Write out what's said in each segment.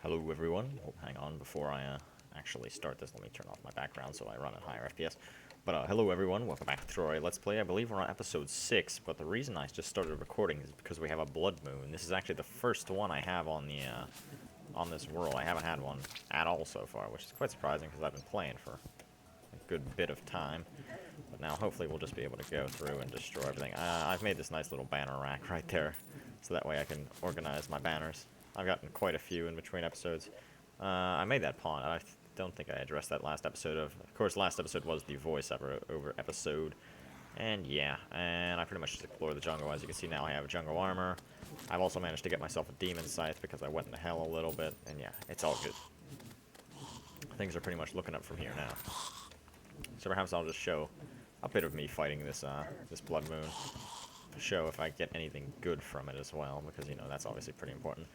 Hello everyone. Oh, hang on, before I actually start this, let me turn off my background so I run at higher FPS. But hello everyone, welcome back to Terraria Let's Play. I believe we're on episode 6, but the reason I just started recording is because we have a blood moon. This is actually the first one I have on the on this world. I haven't had one at all so far, which is quite surprising because I've been playing for a good bit of time. But now hopefully we'll just be able to go through and destroy everything. I've made this nice little banner rack right there, so that way I can organize my banners. I've gotten quite a few in between episodes. I made that pawn. I don't think I addressed that last episode. Of course, last episode was the voiceover episode. And yeah, and I pretty much just explored the jungle. As you can see now, I have jungle armor. I've also managed to get myself a demon scythe because I went into hell a little bit. And yeah, it's all good. Things are pretty much looking up from here now. So perhaps I'll just show a bit of me fighting this this blood moon. Show if I get anything good from it as well, because you know that's obviously pretty important.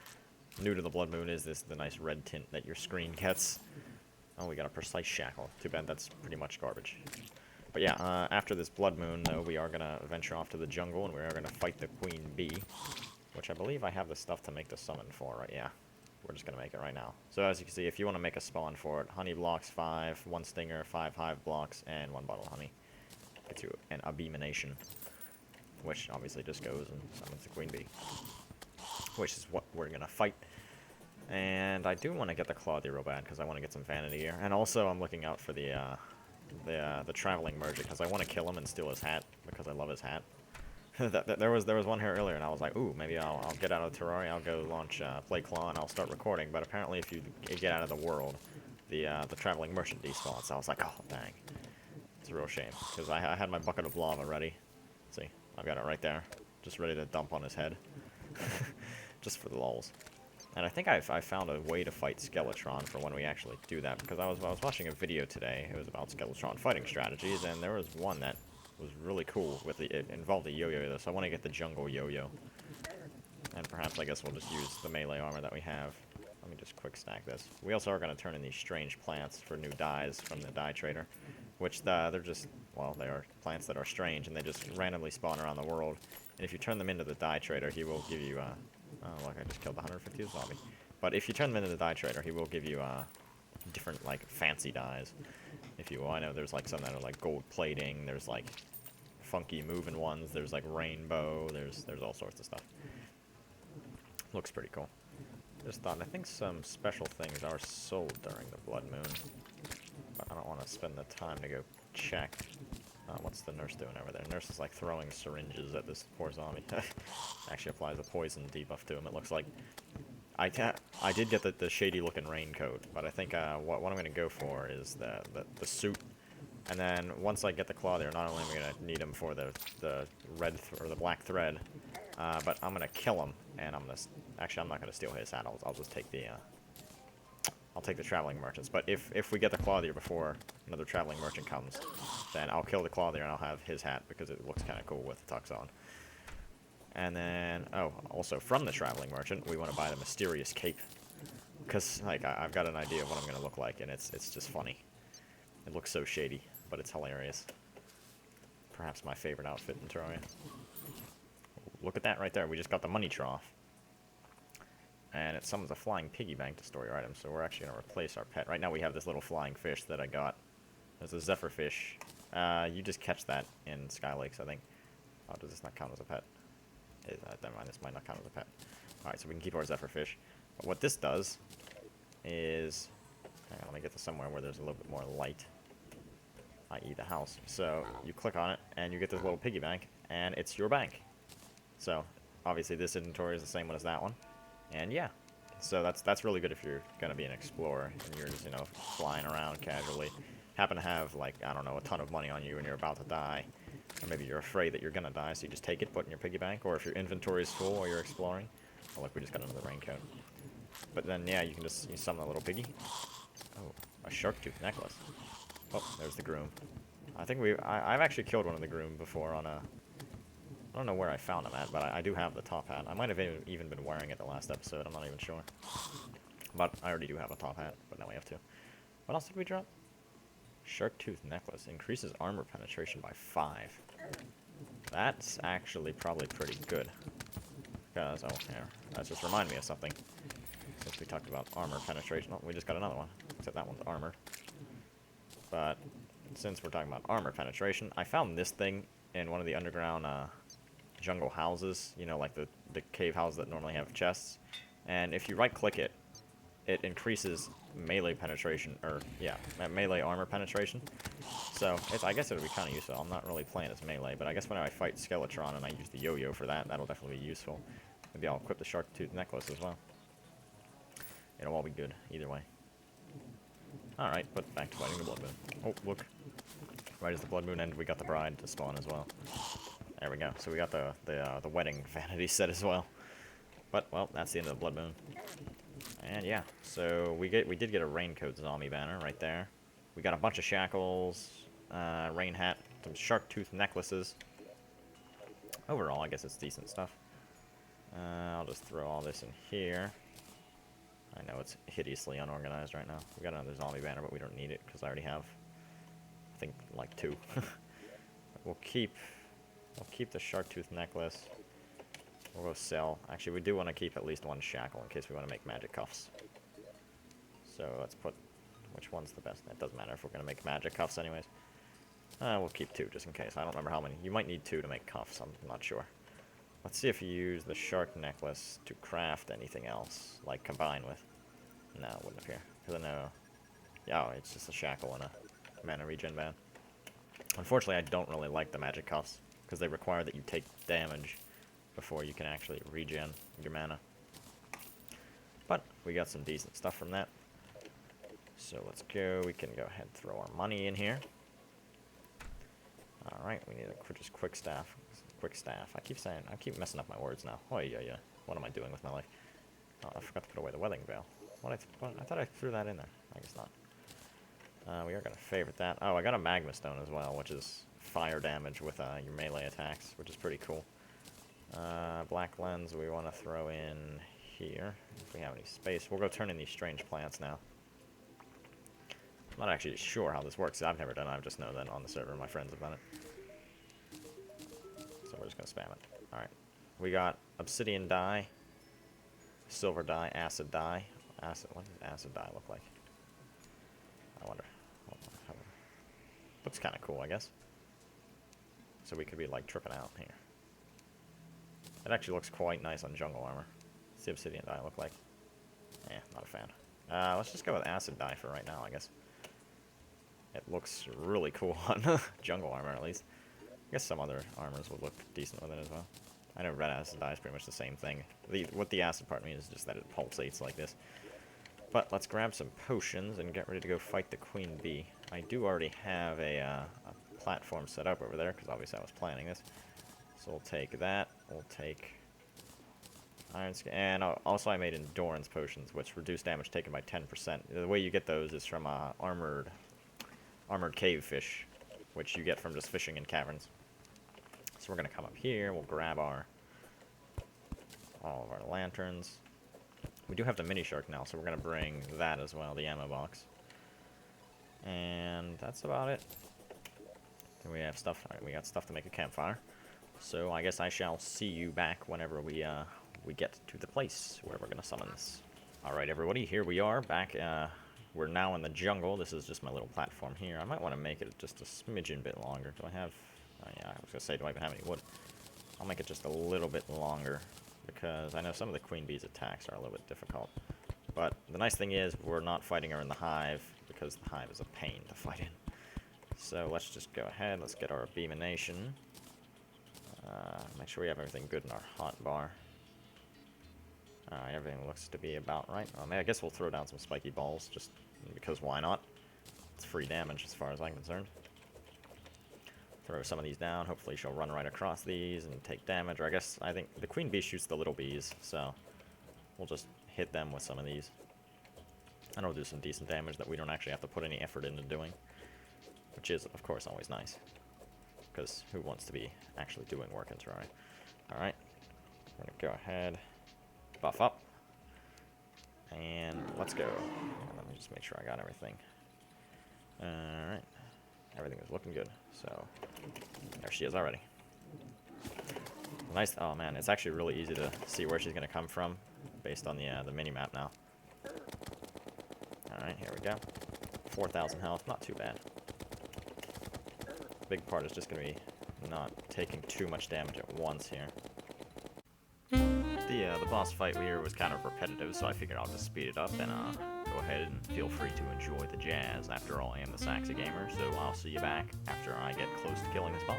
New to the blood moon is the nice red tint that your screen gets. Oh, we got a precise shackle. Too bad that's pretty much garbage. But yeah, after this blood moon, though, we are gonna venture off to the jungle and we are gonna fight the queen bee, which I believe I have the stuff to make the summon for. Right? Yeah, we're just gonna make it right now. So as you can see, if you want to make a spawn for it, honey blocks 5, 1 stinger, 5 hive blocks, and 1 bottle of honey. Gets you an abomination, which obviously just goes and summons the queen bee, which is what we're gonna fight. And I do want to get the Claudia real bad because I want to get some vanity here, and also I'm looking out for the traveling merchant because I want to kill him and steal his hat because I love his hat. there was one here earlier, and I was like, ooh, maybe I'll get out of Terraria, I'll go launch play claw, and I'll start recording. But apparently, if you get out of the world, the traveling merchant despawns. So I was like, oh dang, it's a real shame because I had my bucket of lava ready. See, I've got it right there, just ready to dump on his head, just for the lulz. And I think I found a way to fight Skeletron for when we actually do that, because I was watching a video today. It was about Skeletron fighting strategies, and there was one that was really cool. It involved a yo-yo, though, so I want to get the jungle yo-yo. And perhaps I guess we'll just use the melee armor that we have. Let me just quick stack this. We also are going to turn in these strange plants for new dyes from the dye trader, which they're just, well, they are plants that are strange, and they just randomly spawn around the world. And if you turn them into the dye trader, he will give you oh, look, I just killed the 150th zombie. But if you turn them into the dye trader, he will give you different, like, fancy dyes, if you will. I know there's, like, some that are, like, gold plating. There's, like, funky moving ones. There's, like, rainbow. There's all sorts of stuff. Looks pretty cool. Just thought, I think some special things are sold during the blood moon. But I don't want to spend the time to go check. What's the nurse doing over there? Nurse is like throwing syringes at this poor zombie. Actually applies a poison debuff to him, it looks like. I did get the shady looking raincoat, but I think what I'm going to go for is the suit. And then once I get the claw there, not only am I going to need him for the red or the black thread, but I'm going to kill him, and I'm going to... Actually, I'm not going to steal his hat, I'll just take the... I'll take the traveling merchants, but if we get the Claudia before another traveling merchant comes, then I'll kill the Claudia and I'll have his hat because it looks kind of cool with the tux on. And then, oh, also from the traveling merchant, we want to buy the mysterious cape, because like I've got an idea of what I'm going to look like, and it's just funny. It looks so shady, but it's hilarious. Perhaps my favorite outfit in Terraria. Look at that right there. We just got the money trough. And it summons a flying piggy bank to store your items, so we're actually going to replace our pet. Right now we have this little flying fish that I got. There's a zephyr fish. You just catch that in Sky Lakes, I think. Oh, does this not count as a pet? Never mind, this might not count as a pet. Alright, so we can keep our zephyr fish. But what this does is... Hang on, let me get to somewhere where there's a little bit more light. I.e. the house. So, you click on it, and you get this little piggy bank, and it's your bank. So, obviously this inventory is the same one as that one. And yeah, so that's really good if you're going to be an explorer and you're just, you know, flying around casually. Happen to have, like, I don't know, a ton of money on you and you're about to die. Or maybe you're afraid that you're going to die, so you just take it, put it in your piggy bank. Or if your inventory is full while you're exploring. Oh, look, we just got another raincoat. But then, yeah, you can just summon a little piggy. Oh, a shark tooth necklace. Oh, there's the groom. I think I've actually killed one of the groom before on a... I don't know where I found him at, but I do have the top hat. I might have even been wearing it the last episode, I'm not even sure. But I already do have a top hat, but now we have two. What else did we drop? Shark tooth necklace. Increases armor penetration by 5. That's actually probably pretty good. Because, oh, here, that just reminded me of something. Since we talked about armor penetration. Oh, we just got another one. Except that one's armor. But since we're talking about armor penetration, I found this thing in one of the underground jungle houses. You know, like the cave houses that normally have chests. And if you right-click it, it increases melee penetration, or, yeah, melee armor penetration. So, I guess it would be kind of useful. I'm not really playing as melee, but I guess when I fight Skeletron and I use the yo-yo for that, that'll definitely be useful. Maybe I'll equip the shark tooth necklace as well. It'll all be good, either way. Alright, but back to fighting the Blood Moon. Oh, look. Right as the Blood Moon ended, we got the bride to spawn as well. There we go. So we got the wedding vanity set as well. But, well, that's the end of the Blood Moon. And yeah, so we did get a raincoat zombie banner right there. We got a bunch of shackles, rain hat, some shark tooth necklaces. Overall, I guess it's decent stuff. I'll just throw all this in here. I know it's hideously unorganized right now. We got another zombie banner, but we don't need it because I already have, I think, like 2. We'll keep the shark tooth necklace. We'll go sell. Actually, we do want to keep at least 1 shackle in case we want to make magic cuffs. So let's put, which one's the best? It doesn't matter if we're going to make magic cuffs anyways. We'll keep 2 just in case. I don't remember how many. You might need 2 to make cuffs. I'm not sure. Let's see if you use the shark necklace to craft anything else, like combine with. No, it wouldn't appear. Because I know, yeah, oh, it's just a shackle and a mana regen band. Unfortunately, I don't really like the magic cuffs because they require that you take damage before you can actually regen your mana. But we got some decent stuff from that. So let's go. We can go ahead and throw our money in here. Alright, we need a just quick staff. Quick staff. I keep messing up my words now. Oh, yeah. What am I doing with my life? Oh, I forgot to put away the wedding veil. I thought I threw that in there. I guess not. We are going to favorite that. Oh, I got a magma stone as well, which is fire damage with your melee attacks, which is pretty cool. Black lens we want to throw in here, if we have any space. We'll go turn in these strange plants now. I'm not actually sure how this works. I've never done it. I just know that on the server my friends have done it. So we're just going to spam it. Alright. We got obsidian dye, silver dye, acid dye. What does acid dye look like? I wonder. Looks kind of cool, I guess. So we could be like tripping out here. It actually looks quite nice on jungle armor. What's the obsidian dye look like? Not a fan. Let's just go with acid dye for right now, I guess. It looks really cool on jungle armor, at least. I guess some other armors would look decent with it as well. I know red acid dye is pretty much the same thing. What the acid part means is just that it pulsates like this. But let's grab some potions and get ready to go fight the queen bee. I do already have a platform set up over there, because obviously I was planning this. So we'll take that. We'll take iron skin. And also I made endurance potions, which reduce damage taken by 10%. The way you get those is from armored cave fish, which you get from just fishing in caverns. So we're going to come up here. We'll grab all of our lanterns. We do have the mini shark now, so we're going to bring that as well, the ammo box. And that's about it. Then we have stuff. All right, we got stuff to make a campfire. So I guess I shall see you back whenever we get to the place where we're going to summon this. Alright everybody, here we are, back. We're now in the jungle. This is just my little platform here. I might want to make it just a smidgen bit longer. Do I have... Oh yeah, I was going to say, do I even have any wood? I'll make it just a little bit longer, because I know some of the queen bee's attacks are a little bit difficult. But the nice thing is, we're not fighting her in the hive, because the hive is a pain to fight in. So let's just go ahead, let's get our beamination. Make sure we have everything good in our hot bar. Everything looks to be about right. I guess we'll throw down some spiky balls, just because why not? It's free damage as far as I'm concerned. Throw some of these down. Hopefully she'll run right across these and take damage. Or I think the queen bee shoots the little bees, so we'll just hit them with some of these. And it'll do some decent damage that we don't actually have to put any effort into doing. Which is, of course, always nice. Because who wants to be actually doing work in Terraria? Alright. We're going to go ahead. Buff up. And let's go. Let me just make sure I got everything. Alright. Everything is looking good. So, there she is already. Nice. Oh man, it's actually really easy to see where she's going to come from based on the mini-map now. Alright, here we go. 4,000 health, not too bad. Big part is just going to be not taking too much damage at once here. The boss fight here was kind of repetitive, so I figured I'll just speed it up and go ahead and feel free to enjoy the jazz. After all, I am the Saxy Gamer, so I'll see you back after I get close to killing this boss.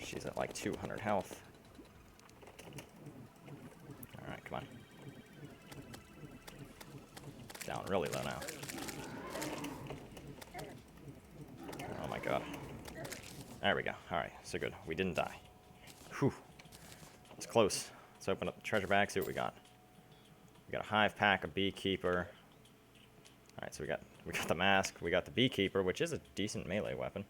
She's at like 200 health. Alright, come on. Down really low now. Oh my god. There we go. Alright, so good. We didn't die. Whew. It's close. Let's open up the treasure bag, see what we got. We got a hive pack, a beekeeper. Alright, so we got the mask, we got the beekeeper, which is a decent melee weapon.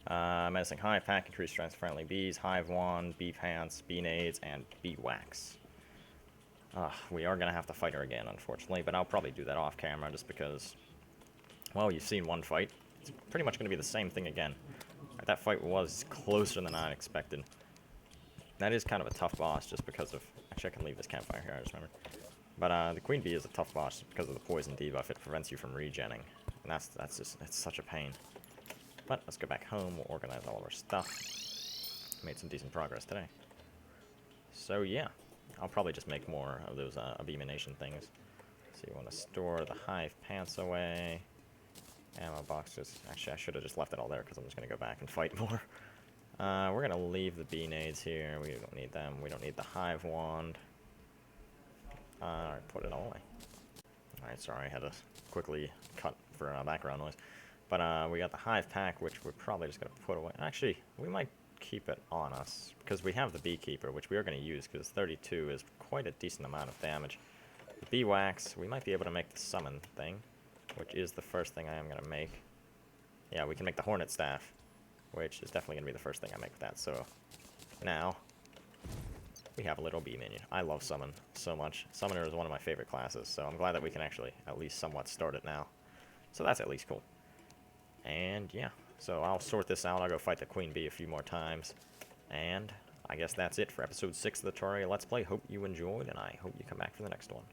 Menacing hive pack, increased strength friendly bees, hive wand, bee pants, bee nades, and bee wax. We are going to have to fight her again, unfortunately, but I'll probably do that off camera just because, well, you've seen one fight. It's pretty much going to be the same thing again. Right, that fight was closer than I expected. That is kind of a tough boss just because of, actually I can leave this campfire here, I just remembered. But the queen bee is a tough boss because of the poison debuff. It prevents you from regenning, and that's just, it's such a pain. But let's go back home, we'll organize all of our stuff. Made some decent progress today. So yeah, I'll probably just make more of those abomination things. So you want to store the hive pants away. Ammo boxes. Actually, I should have just left it all there because I'm just going to go back and fight more. We're going to leave the bee nades here. We don't need them. We don't need the hive wand. Alright, put it all away. Alright, sorry, I had to quickly cut for background noise. But we got the hive pack, which we're probably just going to put away. Actually, we might keep it on us, because we have the beekeeper, which we are going to use, because 32 is quite a decent amount of damage. The bee wax, we might be able to make the summon thing, which is the first thing I am going to make. Yeah, we can make the hornet staff, which is definitely going to be the first thing I make with that. So now we have a little bee minion. I love summon so much. Summoner is one of my favorite classes, so I'm glad that we can actually at least somewhat start it now. So that's at least cool. And yeah, so I'll sort this out. I'll go fight the queen bee a few more times. And I guess that's it for episode 6 of the Terraria Let's Play. Hope you enjoyed, and I hope you come back for the next one.